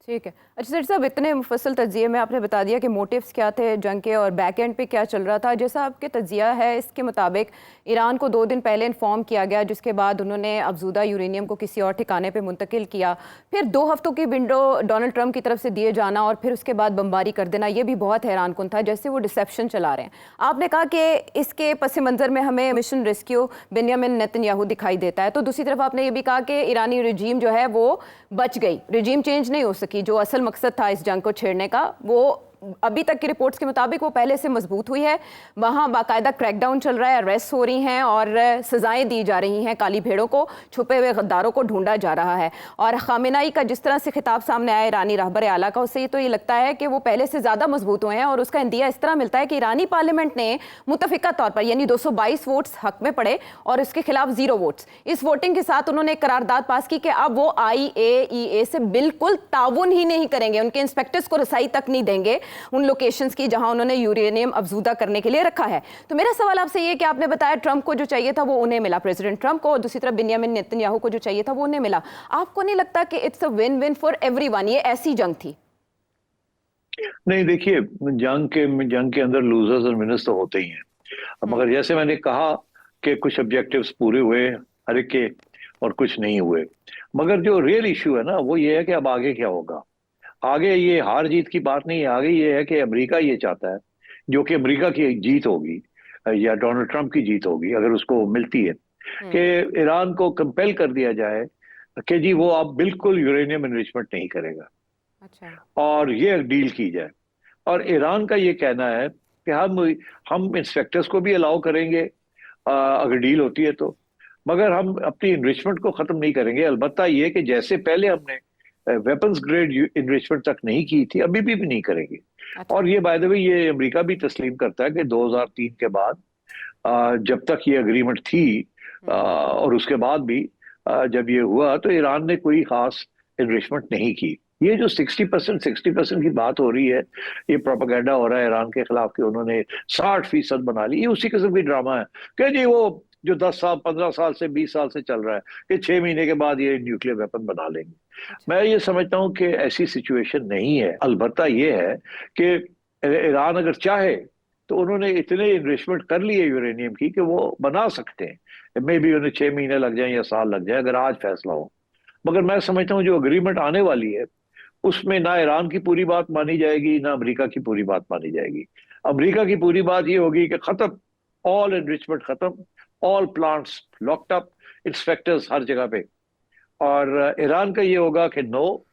ठीक है। अच्छा सर साहब, इतने मुफस्सल तज्ज़िये में आपने बता दिया कि मोटिव्स क्या थे जंग के और बैक एंड पे क्या चल रहा था। जैसा आपके तज्ज़िया है इसके मुताबिक ईरान को 2 दिन पहले इन्फॉर्म किया गया, जिसके बाद उन्होंने अफज़ूदा यूरेनियम को किसी और ठिकाने पे मुंतकिल किया। फिर 2 हफ्तों की विंडो डोनाल्ड ट्रंप की तरफ से दिए जाना और फिर उसके बाद बमबारी कर देना, ये भी बहुत हैरानकुन था, जैसे वो डिसेप्शन चला रहे हैं। आपने कहा कि इसके पस मंज़र में हमें मिशन रेस्क्यू बेंयामिन नेतन्याहू दिखाई देता है, तो दूसरी तरफ आपने ये भी कहा कि ईरानी रजीम जो है वो बच गई, रजीम चेंज नहीं हो सकी। जो असल मकसद था इस जंग को छेड़ने का, वो अभी तक की रिपोर्ट्स के मुताबिक वो पहले से मजबूत हुई है। वहाँ बाकायदा क्रैकडाउन चल रहा है, अरेस्ट हो रही हैं और सजाएं दी जा रही हैं काली भेड़ों को, छुपे हुए गद्दारों को ढूंढा जा रहा है। और खामेनाई का जिस तरह से खिताब सामने आया ईरानी रहबर आला का, उससे तो ये लगता है कि वो पहले से ज़्यादा मजबूत हुए हैं। और उसका इंदिया इस तरह मिलता है कि ईरानी पार्लियामेंट ने मुतफिका तौर पर यानी 222 वोट्स हक में पड़े और उसके खिलाफ 0 वोट्स। इस वोटिंग के साथ उन्होंने एक करारदाद पास की कि अब वो IAEA से बिल्कुल ताउन ही नहीं करेंगे, उनके इंस्पेक्टर्स को रसाई तक नहीं देंगे उन लोकेशंस की जहां उन्होंने यूरेनियम अफजूदा करने के लिए रखा है। तो मेरा सवाल आपसे ये कि आपने बताया ट्रंप को जो चाहिए था वो उन्हें मिला, प्रेसिडेंट ट्रंप को, और दूसरी तरफ बेंयामिन नेतन्याहू को जो चाहिए था वो उन्हें मिला। आपको नहीं लगता कि it's a win win for everyone, ये ऐसी जंग थी? नहीं, देखिए, जंग के अंदर लूजर्स और विनर्स तो होते ही हैं। मगर जैसे मैंने कहा कि कुछ ऑब्जेक्टिव्स पूरे हुए हर एक के, और कुछ नहीं हुए। मगर जो रियल इशू है ना, वो ये है कि अब आगे क्या होगा। आगे ये हार जीत की बात नहीं है, आगे ये है कि अमेरिका ये चाहता है, जो कि अमेरिका की जीत होगी या डोनाल्ड ट्रंप की जीत होगी अगर उसको मिलती है, कि हम्म। ईरान को कंपेल कर दिया जाए कि जी वो अब बिल्कुल यूरेनियम एनरिचमेंट नहीं करेगा, अच्छा। और ये डील की जाए। और ईरान का ये कहना है कि हम इंस्पेक्टर्स को भी अलाउ करेंगे अगर डील होती है तो, मगर हम अपनी इनरिचमेंट को खत्म नहीं करेंगे। अलबत्ता ये कि जैसे पहले हमने वेपन्स ग्रेड इनरिचमेंट तक नहीं की थी, अभी भी नहीं करेंगे। अच्छा। और ये बाय द वे ये अमेरिका भी तस्लीम करता है कि 2003 के बाद जब तक ये अग्रीमेंट थी, और उसके बाद भी जब ये हुआ तो ईरान ने कोई खास इनरिचमेंट नहीं की। ये जो 60% की बात हो रही है, ये प्रोपेगेंडा हो रहा है ईरान के खिलाफ कि उन्होंने 60% बना ली, ये उसी किस्म की ड्रामा है कि जी वो जो 10 साल 15 साल से 20 साल से चल रहा है कि 6 महीने के बाद ये न्यूक्लियर वेपन बना लेंगे। अच्छा। मैं ये समझता हूँ कि ऐसी सिचुएशन नहीं है। अलबत्ता ये है कि ईरान अगर चाहे तो उन्होंने इतने इन्वेस्टमेंट कर ली है यूरेनियम की कि वो बना सकते हैं। मे बी उन्हें 6 महीने लग जाए या साल लग जाए अगर आज फैसला हो। मगर मैं समझता हूँ जो अग्रीमेंट आने वाली है उसमें ना ईरान की पूरी बात मानी जाएगी, ना अमेरिका की पूरी बात मानी जाएगी। अमेरिका की पूरी बात ये होगी कि खत्म, ऑल एनरिचमेंट खत्म, all plants locked up, inspectors हर जगह पे। और ईरान का ये होगा कि नो,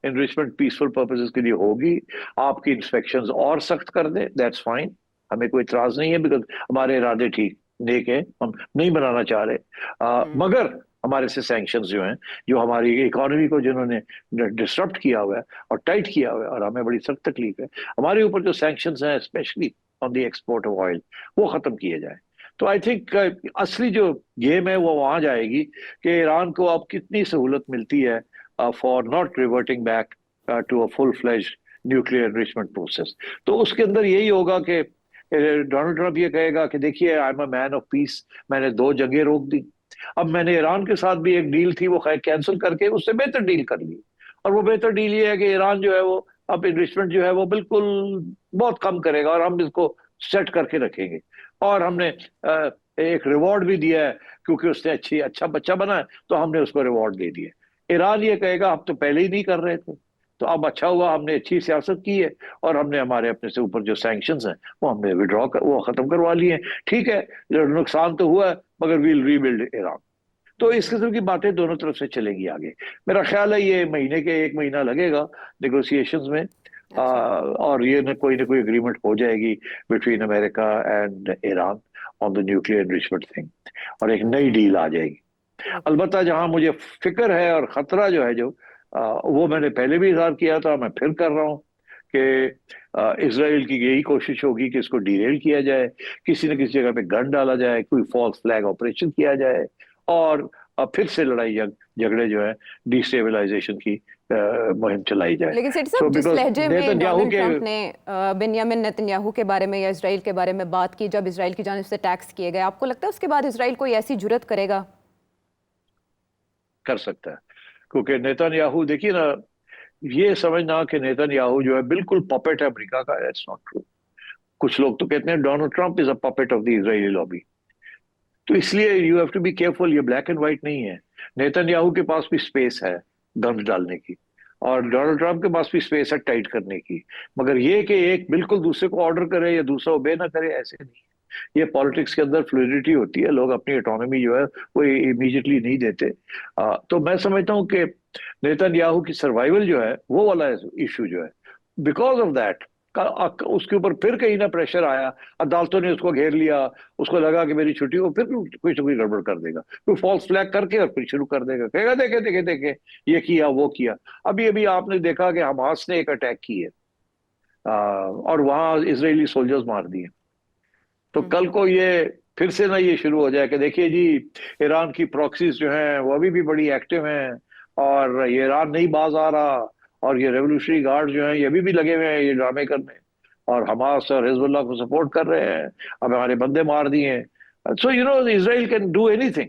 एनरिचमेंट पीसफुल पर्पसेस के लिए होगी, आपकी इंस्पेक्शंस और सख्त कर दें, दैट्स फाइन, हमें कोई इतराज नहीं है, बिकॉज हमारे इरादे ठीक नेक है, हम नहीं बनाना चाह रहे। हम्म। मगर हमारे से सैंक्शंस जो हैं, जो हमारी इकोनॉमी को जिन्होंने डिसरप्ट किया हुआ है और टाइट किया हुआ है, और हमें बड़ी सख्त तकलीफ है, हमारे ऊपर जो सैंक्शंस हैं specially on the export of oil, वो खत्म किए जाए। तो आई थिंक असली जो गेम है वो वहां जाएगी कि ईरान को अब कितनी सहूलत मिलती है for not reverting back to a full fledge nuclear enrichment process. तो उसके अंदर यही होगा कि डोनाल्ड ट्रंप ये कहेगा कि देखिए I am a man of peace, मैंने 2 जंगें रोक दी, अब मैंने ईरान के साथ भी एक डील थी वो खैर कैंसिल करके उससे बेहतर डील कर ली। और वो बेहतर डील ये है कि ईरान जो है वो अब इन्वेस्टमेंट जो है वो बिल्कुल बहुत कम करेगा और हम इसको सेट करके रखेंगे। और हमने एक रिवॉर्ड भी दिया है, क्योंकि उसने अच्छा बच्चा बना है तो हमने उसको रिवॉर्ड दे दिया। ईरान ये कहेगा हम तो पहले ही नहीं कर रहे थे, तो अब अच्छा हुआ हमने अच्छी सियासत की है और हमने हमारे अपने से ऊपर जो सैंक्शंस हैं वो हमने वो खत्म करवा लिए हैं। ठीक है, नुकसान तो हुआ है, मगर वील रीबिल्ड ईरान। तो इस किस्म की बातें दोनों तरफ से चलेगी आगे। मेरा ख्याल है ये महीने के 1 महीना लगेगा नेगोशिएशंस में, अच्छा। और ये न कोई अग्रीमेंट हो जाएगी between America and Iran on the nuclear enrichment thing, और एक नई अच्छा। डील आ जाएगी। ठीक है। अलबत्ता जहां मुझे फिक्र है और खतरा जो है, जो वो मैंने पहले भी इजहार किया था, मैं फिर कर रहा हूँ कि इसराइल की यही कोशिश होगी कि इसको डिरेल किया जाए, किसी न किसी जगह पे गन डाला जाए, कोई फॉल्स फ्लैग ऑपरेशन किया जाए, और फिर से लड़ाई झगड़े जो है डिस्टेबलाइजेशन की मुहिम चलाई जाए। लेकिन सेठी सो साहब, जिस बिकॉज लहजे में नेतन्याहू डोनाल्ड के ट्रंप ने बेंयामिन नेतन्याहू के बारे में या इसराइल के बारे में बात की, जब इसराइल की जानिब से टैक्स किए गए, आपको लगता है उसके बाद इसराइल कोई ऐसी जुर्रत करेगा? कर सकता है, क्योंकि नेतन्याहू देखिए ना, ये समझना कि नेतन्याहू जो है बिल्कुल पपेट है अमेरिका का, इट्स नॉट ट्रू। कुछ लोग तो कहते हैं Donald Trump is a puppet of the Israeli lobby. तो इसलिए you have to be careful, ये ब्लैक एंड व्हाइट नहीं है। नेतन्याहू के पास भी स्पेस है गन्स डालने की, और डोनाल्ड ट्रंप के पास भी स्पेस है टाइट करने की। मगर ये कि एक बिल्कुल दूसरे को ऑर्डर करे या दूसरा ओबे ना करे, ऐसे नहीं। ये पॉलिटिक्स के अंदर फ्लूइडिटी होती है, लोग अपनी ऑटोनॉमी जो है वो इमीडिएटली नहीं देते। तो मैं समझता हूँ कि नेतन्याहू की सर्वाइवल जो है वो वाला इशू जो है, बिकॉज ऑफ दैट उसके ऊपर फिर कहीं ना प्रेशर आया, अदालतों ने उसको घेर लिया, उसको लगा कि मेरी छुट्टी हो, फिर कोई तो कोई गड़बड़ कर देगा, कोई फॉल्स फ्लैग करके और फिर शुरू कर देगा, कहेगा देखे देखे देखे ये किया वो किया। अभी अभी आपने देखा कि हमास ने एक अटैक की है, और वहां इजरायली सोल्जर्स मार दिए। तो कल को ये फिर से ना ये शुरू हो जाए कि देखिए जी, ईरान की प्रॉक्सीज जो हैं वो अभी भी बड़ी एक्टिव हैं, और ये ईरान नहीं बाज आ रहा, और ये रेवोल्यूशनरी गार्ड जो हैं ये अभी भी लगे हुए हैं ये ड्रामे करने, और हमास और हिजबुल्लाह को सपोर्ट कर रहे हैं, अब हमारे बंदे मार दिए। So you know Israel can do anything,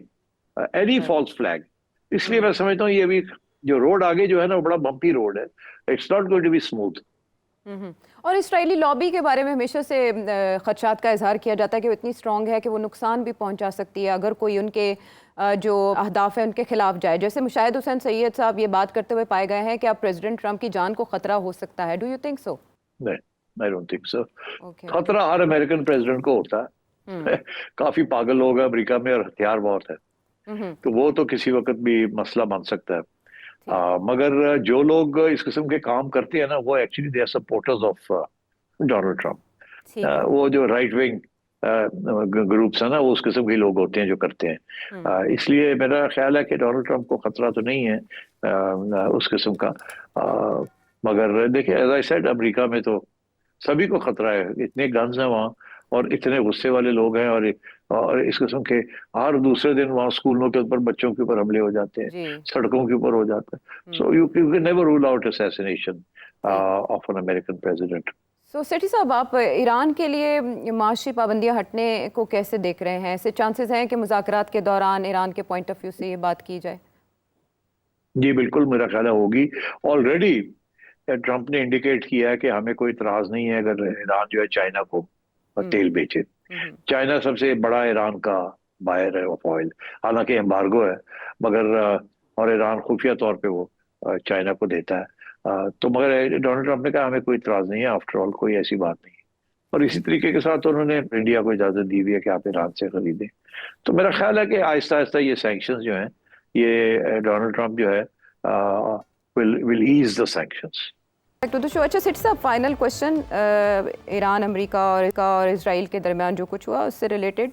any false flag. इसलिए मैं समझता हूँ ये भी जो रोड आगे जो है ना वो बड़ा बम्पी रोड है, it's not going to be smooth. और इस्राएली लॉबी के बारे में हमेशा से खदशात का इजहार किया जाता है कि वो इतनी स्ट्रांग है कि वो नुकसान भी पहुंचा सकती है अगर कोई उनके जो अहदाफ है उनके खिलाफ जाए। जैसे मुशाहिद हुसैन सैयद साहब ये बात करते हुए पाए गए हैं कि अब प्रेसिडेंट ट्रंप की जान को खतरा हो सकता है। Do you think so? नहीं, I don't think so. Okay. खतरा हर अमेरिकन प्रेसिडेंट को होता है। काफी पागल लोग हैं अमेरिका में और हथियार बहुत है, तो वो तो किसी वक्त भी मसला बन सकता है। मगर जो लोग इस किस्म के काम करते हैं ना वो actually they are supporters of Donald Trump. ठीक है। वो जो राइट विंग ग्रुप्स है ना वो उस किस्म के लोग होते हैं जो करते हैं। इसलिए मेरा ख्याल है कि डोनाल्ड ट्रंप को खतरा तो नहीं है उस किस्म का। मगर देखिए एज आई सेड अमेरिका में तो सभी को खतरा है, इतने गन्स हैं वहाँ, और इतने गुस्से वाले लोग हैं, और इस किस्म के हर दूसरे दिन वहाँ स्कूलों के ऊपर बच्चों के ऊपर हमले हो जाते हैं, जी। सड़कों के ऊपर हो जाता है। So you can never rule out assassination of an American president. So Sethi साहब, आप ईरान के लिए माशी पाबंदियां हटने को कैसे देख रहे हैं? ऐसे चांसेस हैं कि मुज़ाकरात के दौरान ईरान के पॉइंट ऑफ व्यू से ये बात की जाए? जी बिल्कुल, मेरा ख्याल है होगी। ऑलरेडी ट्रंप ने इंडिकेट किया है कि हमें कोई इतराज नहीं है अगर ईरान जो है चाइना को तेल बेचे। चाइना सबसे बड़ा ईरान का बायर है ऑफ ऑयल, हालांकि एम्बार्गो है, मगर और ईरान खुफिया तौर पे वो चाइना को देता है। तो मगर डोनाल्ड ट्रंप ने कहा हमें कोई इतराज नहीं है, आफ्टर ऑल कोई ऐसी बात नहीं है। और इसी तरीके के साथ उन्होंने इंडिया को इजाजत दी हुई है कि आप ईरान से खरीदें। तो मेरा ख्याल है कि आहिस्ता आहिस्ता ये सैंक्शंस जो हैं ये डोनाल्ड ट्रंप जो है will ease the sanctions. To the show. अच्छा सेठी साहब, फाइनल क्वेश्चन, ईरान, अमेरिका और इजराइल के दरमियान जो कुछ हुआ उससे रिलेटेड,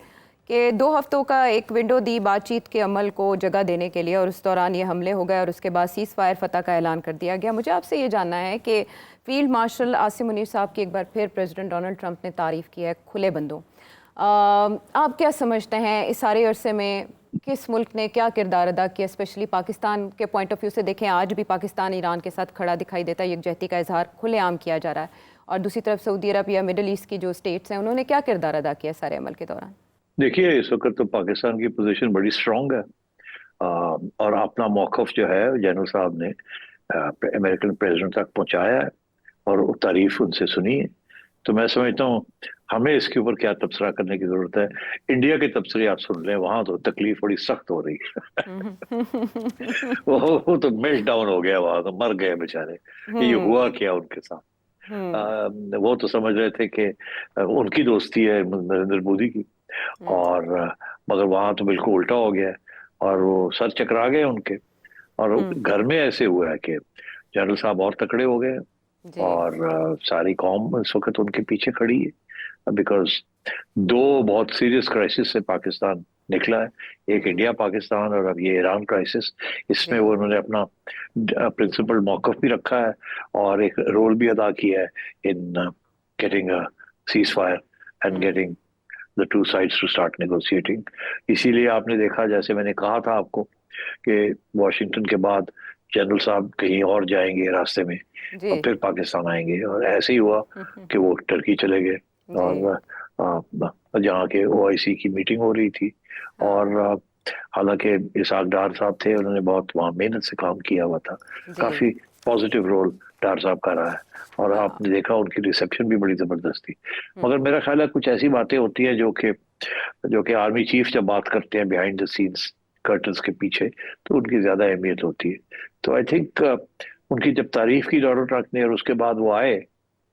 कि 2 हफ्तों का एक विंडो दी बातचीत के अमल को जगह देने के लिए, और उस दौरान ये हमले हो गए और उसके बाद सीज़ फायर फतह का ऐलान कर दिया गया। मुझे आपसे ये जानना है कि फील्ड मार्शल आसिम मुनीर साहब की एक बार फिर प्रेसिडेंट डोनाल्ड ट्रंप ने तारीफ़ की है खुले बंदों। आप क्या समझते हैं इस सारे अरसे में किस मुल्क ने क्या किरदार अदा किया? स्पेशली पाकिस्तान के पॉइंट ऑफ व्यू से देखें, आज भी पाकिस्तान ईरान के साथ खड़ा दिखाई देता है, यकजहती का इजहार खुलेआम किया जा रहा है, और दूसरी तरफ सऊदी अरब या मिडल ईस्ट की जो स्टेट्स हैं उन्होंने क्या किरदार अदा किया सारे अमल के दौरान? देखिए इस वक्त तो पाकिस्तान की पोजीशन बड़ी स्ट्रांग है, और अपना मौकफ जो है जनरल साहब ने अमेरिकन प्रेसिडेंट तक पहुंचाया है, और वो तारीफ उनसे सुनी है। तो मैं समझता हूँ हमें इसके ऊपर क्या तबसरा करने की जरूरत है। इंडिया के तबसरे आप सुन लें, वहां तो तकलीफ बड़ी सख्त हो रही है। वो तो मेल्ट डाउन हो गया, वहां तो मर गए बेचारे, ये हुआ क्या उनके साथ। वो तो समझ रहे थे कि उनकी दोस्ती है नरेंद्र मोदी की, और मगर वहां तो बिल्कुल उल्टा हो गया है, और वो सर चकरा गए उनके। और घर में ऐसे हुआ है कि जनरल साहब और तकड़े हो गए, और सारी कौम इस वक्त उनके पीछे खड़ी है, बिकॉज 2 बहुत सीरियस क्राइसिस से पाकिस्तान निकला है, एक इंडिया पाकिस्तान और अब ये ईरान क्राइसिस। इसमें वो उन्होंने अपना प्रिंसिपल मौकफ भी रखा है, और एक रोल भी अदा किया है in getting a cease fire and getting the 2 sides to start negotiating. इसीलिए आपने देखा, जैसे मैंने कहा था आपको, कि वॉशिंगटन के बाद जनरल साहब कहीं और जाएंगे रास्ते में और फिर पाकिस्तान आएंगे, और ऐसे ही हुआ कि वो टर्की चले गए, और जहाँ के OIC की मीटिंग हो रही थी। और हालांकि इसाक डार साहब थे, उन्होंने बहुत वहाँ मेहनत से काम किया हुआ था, काफी पॉजिटिव रोल डार साहब का रहा है, और आपने देखा उनकी रिसेप्शन भी बड़ी जबरदस्त थी। मगर मेरा ख्याल है कुछ ऐसी बातें होती हैं जो कि आर्मी चीफ जब बात करते हैं बिहाइंड द सीन्स, कर्टन्स के पीछे, तो उनकी ज्यादा अहमियत होती है। तो आई थिंक उनकी जब तारीफ की डोनाल्ड ट्रंप ने और उसके बाद वो आए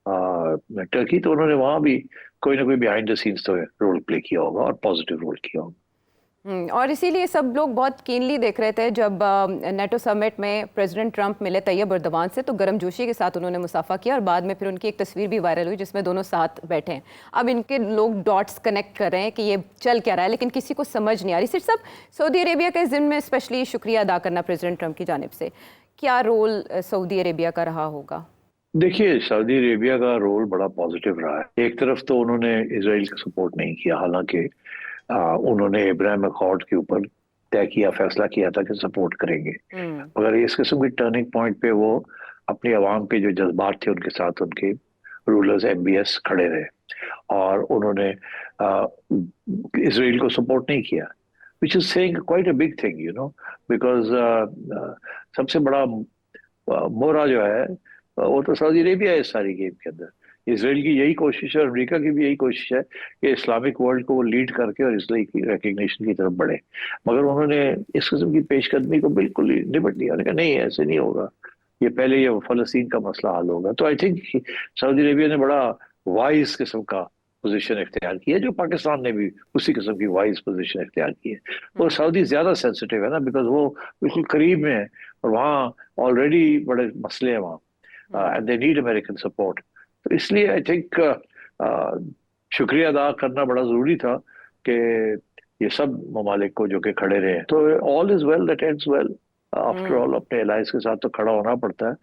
टर्की, तो उन्होंने वहां भी कोई ना कोई बिहाइंड द सीन्स तो रोल प्ले किया होगा और पॉजिटिव रोल किया होगा। और इसीलिए सब लोग बहुत कीनली देख रहे थे जब नेटो समिट में प्रेसिडेंट ट्रंप मिले तैयब एर्दोगान से, तो गर्मजोशी के साथ उन्होंने मुसाफा किया और बाद में फिर उनकी एक तस्वीर भी वायरल हुई जिसमें दोनों साथ बैठे हैं। अब इनके लोग डॉट्स कनेक्ट कर रहे हैं कि ये चल क्या रहा है, लेकिन किसी को समझ नहीं आ रही। सिर्फ सब सऊदी अरेबिया के ज़िम्मे में स्पेशली शुक्रिया अदा करना प्रेसिडेंट ट्रंप की जानिब से, क्या रोल सऊदी अरेबिया का रहा होगा? देखिए, सऊदी अरेबिया का रोल बड़ा पॉजिटिव रहा है। एक तरफ तो उन्होंने इसराइल का सपोर्ट नहीं किया, हालांकि उन्होंने इब्राहिम अकॉर्ड के ऊपर तय किया, फैसला किया था कि सपोर्ट करेंगे, मगर इस किस्म की टर्निंग पॉइंट पे वो अपनी आवाम के जो जज्बात थे उनके साथ उनके रूलर्स MBS खड़े रहे, और उन्होंने इसराइल को सपोर्ट नहीं किया, which is saying quite a big thing, you know, because सबसे बड़ा मोहरा जो है वो तो सऊदी अरेबिया है इस सारी गेम के अंदर। इसराइल की यही कोशिश है, अमेरिका की भी यही कोशिश है कि इस्लामिक वर्ल्ड को वो लीड करके और इसराइल की रिकग्निशन की तरफ बढ़े, मगर उन्होंने इस किस्म की पेशकदमी को बिल्कुल ही निपट लिया। उन्होंने कहा नहीं, ऐसे नहीं होगा, ये फलस्तीन का मसला हल होगा। तो आई थिंक सऊदी अरेबिया ने बड़ा वाइज किस्म का पोजीशन इख्तियार की है, जो पाकिस्तान ने भी उसी किस्म की वाइज पोजीशन इख्तियार की है। वो सऊदी ज्यादा सेंसिटिव है ना, बिकॉज वो बिल्कुल करीब में है और वहाँ ऑलरेडी बड़े मसले हैं वहाँ, and they need American support. तो इसलिए आई थिंक शुक्रिया अदा करना बड़ा जरूरी था कि ये सब ममालिक को जो कि खड़े रहे। तो all is well that ends well. After all अपने एलाइज के साथ तो खड़ा होना पड़ता है,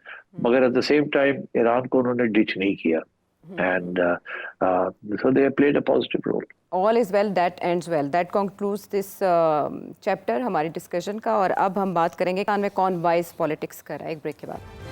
मगर at the same time Iran को उन्होंने डिच नहीं किया, and so they played a positive role. All is well that ends well. That concludes this chapter हमारी डिस्कशन का। और अब हम बात करेंगे कान में कौन वाइज पॉलिटिक्स कर रहा है, एक ब्रेक के बाद।